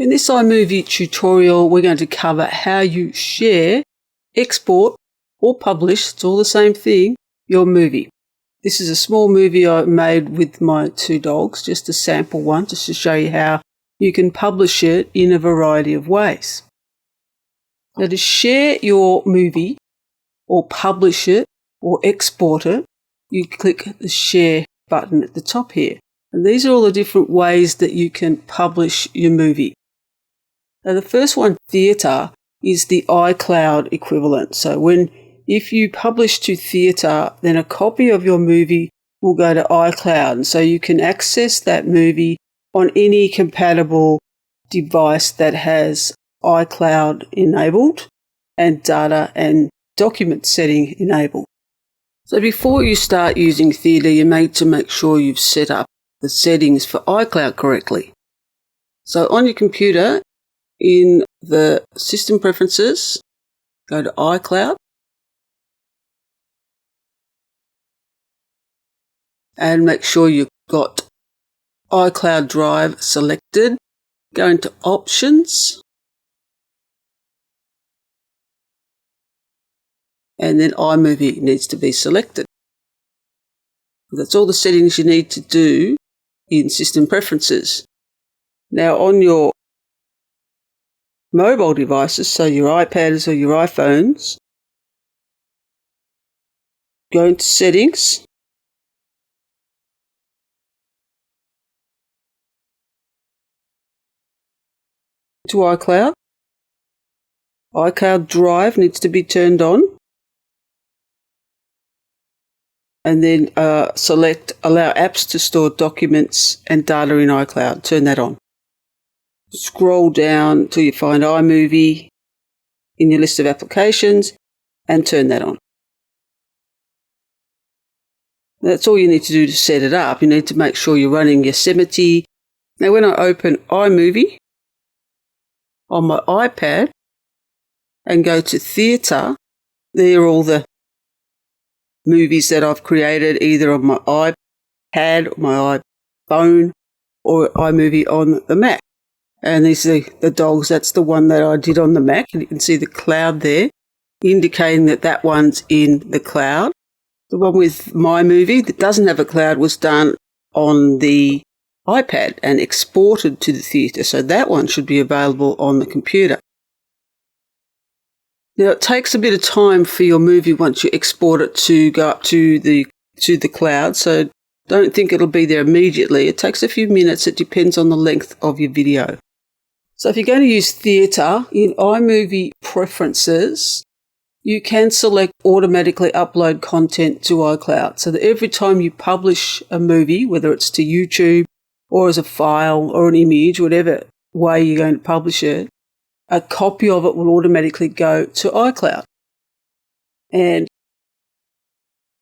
In this iMovie tutorial, we're going to cover how you share, export, or publish, it's all the same thing, your movie. This is a small movie I made with my two dogs, just a sample one, just to show you how you can publish it in a variety of ways. Now, to share your movie, or publish it, or export it, you click the share button at the top here. And these are all the different ways that you can publish your movie. Now, the first one, theatre, is the iCloud equivalent. So if you publish to theatre, then a copy of your movie will go to iCloud. And so you can access that movie on any compatible device that has iCloud enabled and data and document setting enabled. So before you start using theatre, you need to make sure you've set up the settings for iCloud correctly. So on your computer, in the System Preferences, go to iCloud and make sure you've got iCloud Drive selected. Go into Options and then iMovie needs to be selected. That's all the settings you need to do in System Preferences. Now on your mobile devices, so your iPads or your iPhones, go into Settings, to iCloud. iCloud Drive needs to be turned on. And then select Allow Apps to Store Documents and Data in iCloud. Turn that on. Scroll down till you find iMovie in your list of applications and turn that on. That's all you need to do to set it up. You need to make sure you're running Yosemite. Now when I open iMovie on my iPad and go to Theatre, there are all the movies that I've created either on my iPad, or my iPhone, or iMovie on the Mac. And these are the dogs. That's the one that I did on the Mac. And you can see the cloud there, indicating that that one's in the cloud. The one with my movie that doesn't have a cloud was done on the iPad and exported to the theatre. So that one should be available on the computer. Now, it takes a bit of time for your movie once you export it to go up to the cloud. So don't think it'll be there immediately. It takes a few minutes. It depends on the length of your video. So if you're going to use theatre, in iMovie Preferences, you can select automatically upload content to iCloud. So that every time you publish a movie, whether it's to YouTube or as a file or an image, whatever way you're going to publish it, a copy of it will automatically go to iCloud. And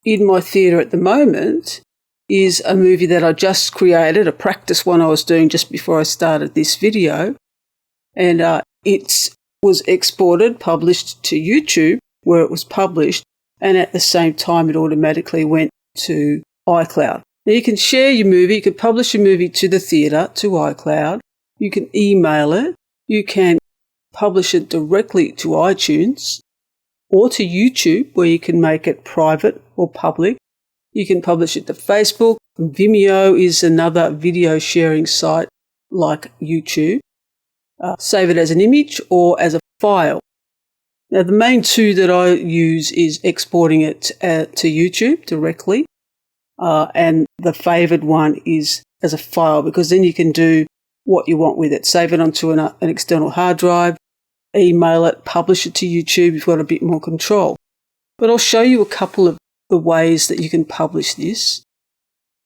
in my theatre at the moment is a movie that I just created, a practice one I was doing just before I started this video. And it was exported, published to YouTube, where it was published, and at the same time it automatically went to iCloud. Now you can share your movie, you can publish your movie to the theatre, to iCloud, you can email it, you can publish it directly to iTunes or to YouTube, where you can make it private or public. You can publish it to Facebook. Vimeo is another video sharing site like YouTube. Save it as an image or as a file. Now, the main two that I use is exporting it to YouTube directly, and the favoured one is as a file, because then you can do what you want with it. Save it onto an external hard drive, email it, publish it to YouTube. You've got a bit more control. But I'll show you a couple of the ways that you can publish this.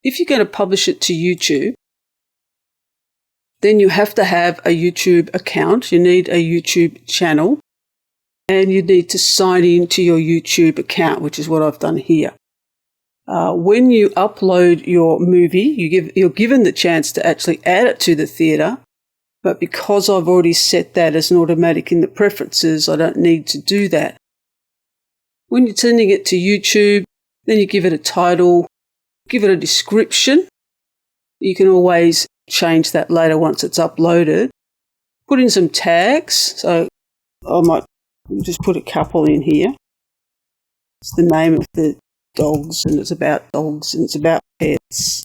If you're going to publish it to YouTube, then you have to have a YouTube account. You need a YouTube channel, and you need to sign in to your YouTube account, which is what I've done here. When you upload your movie, you're given the chance to actually add it to the theatre, but because I've already set that as an automatic in the preferences, I don't need to do that. When you're sending it to YouTube, then you give it a title, give it a description. You can always change that later once it's uploaded. put in some tags. So I might just put a couple in here. It's the name of the dogs, and it's about dogs, and it's about pets.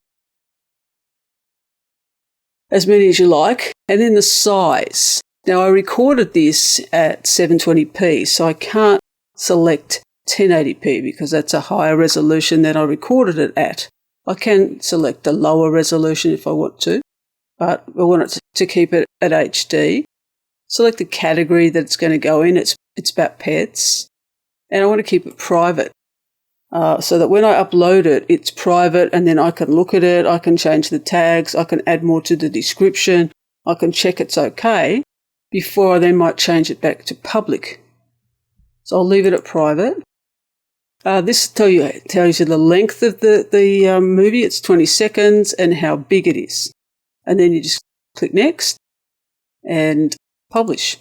As many as you like. And then the size. Now, I recorded this at 720p, so I can't select 1080p because that's a higher resolution than I recorded it at. I can select a lower resolution if I want to, but I want it to keep it at HD. Select the category that it's going to go in. It's about pets. And I want to keep it private. So that when I upload it, it's private, and then I can look at it, I can change the tags, I can add more to the description, I can check it's okay before I then might change it back to public. So I'll leave it at private. This tells you the length of the movie. It's 20 seconds and how big it is. And then you just click next and publish.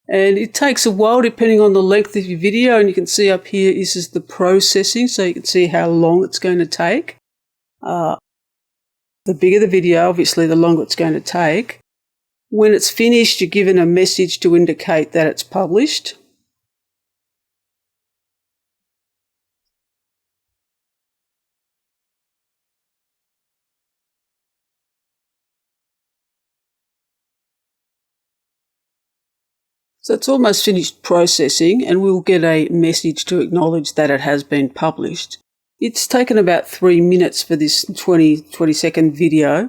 And it takes a while depending on the length of your video, and you can see up here this is the processing, so you can see how long it's going to take. The bigger the video, obviously, the longer it's going to take. When it's finished, you're given a message to indicate that it's published. So it's almost finished processing, and we'll get a message to acknowledge that it has been published. It's taken about 3 minutes for this 20-second video.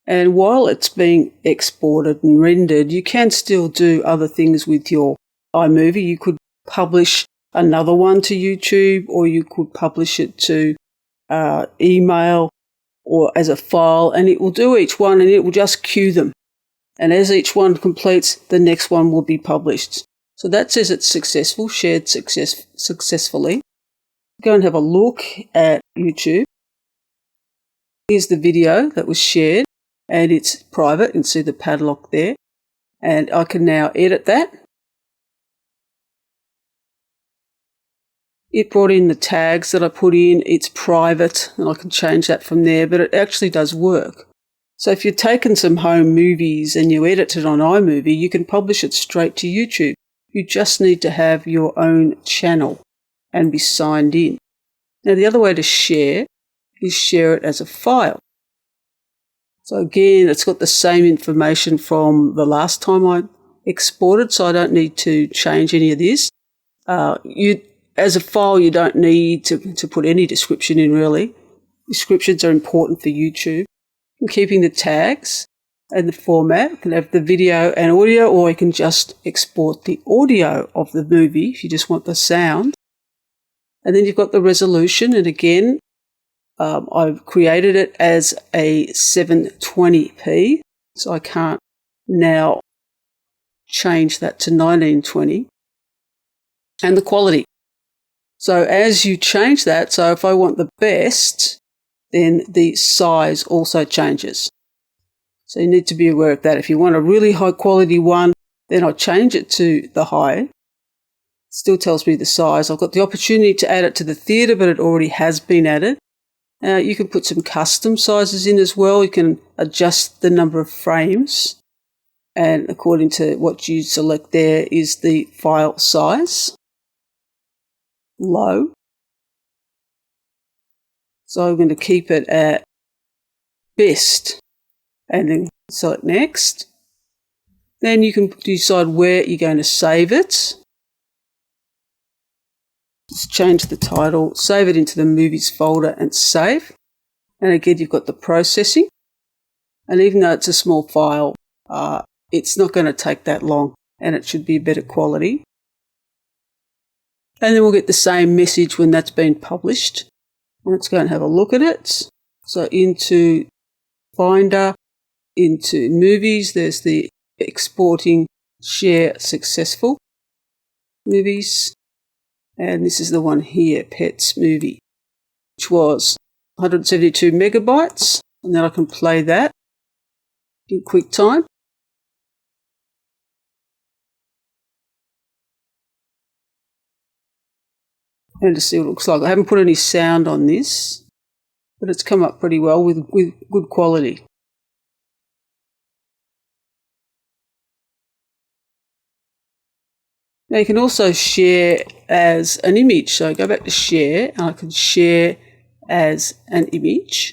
And while it's being exported and rendered, you can still do other things with your iMovie. You could publish another one to YouTube, or you could publish it to email or as a file, and it will do each one and it will just queue them. And as each one completes, the next one will be published. So that says it's successful, shared successfully. Go and have a look at YouTube. Here's the video that was shared, and it's private. You can see the padlock there. And I can now edit that. It brought in the tags that I put in. It's private, and I can change that from there, but it actually does work. So if you've taken some home movies and you edit it on iMovie, you can publish it straight to YouTube. You just need to have your own channel and be signed in. Now, the other way to share is share it as a file. So again, it's got the same information from the last time I exported, so I don't need to change any of this. As a file, you don't need to put any description in, really. Descriptions are important for YouTube. And keeping the tags and the format, you can have the video and audio, or you can just export the audio of the movie if you just want the sound. And then you've got the resolution, and again, I've created it as a 720p, so I can't now change that to 1920. And the quality. So as you change that, so if I want the best, then the size also changes. So you need to be aware of that. If you want a really high quality one, then I change it to the high. Still tells me the size. I've got the opportunity to add it to the theatre, but it already has been added. You can put some custom sizes in as well. You can adjust the number of frames, and according to what you select there is the file size. Low. So I'm going to keep it at best and then select next. Then you can decide where you're going to save it. Just change the title, save it into the movies folder and save. And again, you've got the processing. And even though it's a small file, it's not going to take that long, and it should be better quality. And then we'll get the same message when that's been published. Let's go and have a look at it. So into Finder, into Movies, there's the exporting share successful movies. And this is the one here, Pets movie, which was 172 megabytes. And then I can play that in QuickTime. And to see what it looks like. I haven't put any sound on this, but it's come up pretty well with good quality. Now you can also share as an image. So I go back to share and I can share as an image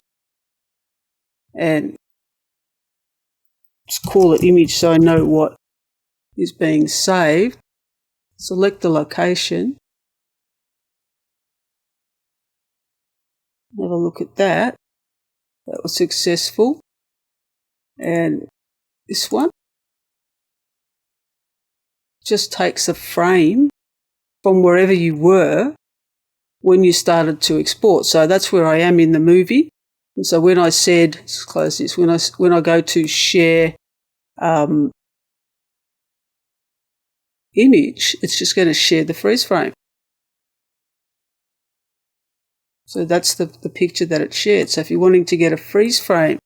and just call it image so I know what is being saved. Select the location. Have a look at that. That was successful. And this one just takes a frame from wherever you were when you started to export. So that's where I am in the movie. And so when I said, let's close this, when I go to share image, it's just going to share the freeze frame. So that's the picture that it shared. So if you're wanting to get a freeze frame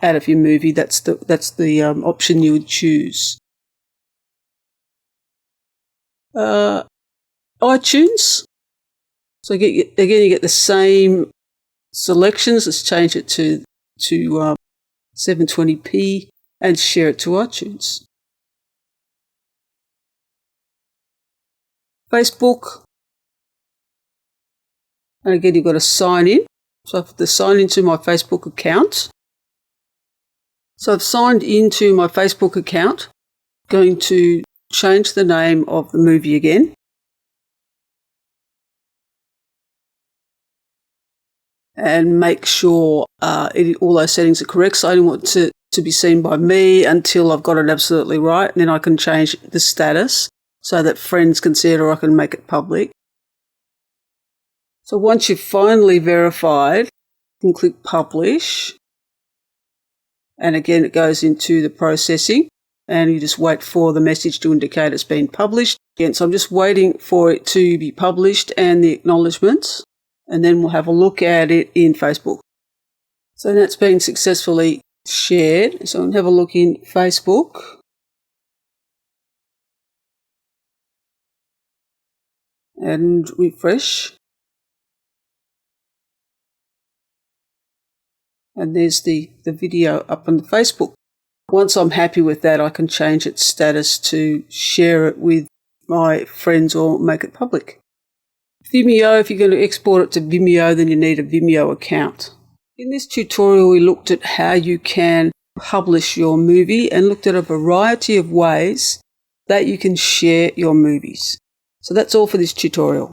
out of your movie, that's the option you would choose. iTunes. So again, you get the same selections. Let's change it to 720p and share it to iTunes. Facebook. And again, you've got to sign in. So I have to sign into my Facebook account. So I've signed into my Facebook account. Going to change the name of the movie again. And make sure all those settings are correct. So I don't want to be seen by me until I've got it absolutely right. And then I can change the status so that friends can see it or I can make it public. So once you've finally verified, you can click publish. And again, it goes into the processing and you just wait for the message to indicate it's been published. Again, so I'm just waiting for it to be published and the acknowledgements. And then we'll have a look at it in Facebook. So that's been successfully shared. So I'll have a look in Facebook. And refresh. And there's the video up on the Facebook. Once I'm happy with that, I can change its status to share it with my friends or make it public. Vimeo, if you're going to export it to Vimeo, then you need a Vimeo account. In this tutorial, we looked at how you can publish your movie and looked at a variety of ways that you can share your movies. So that's all for this tutorial.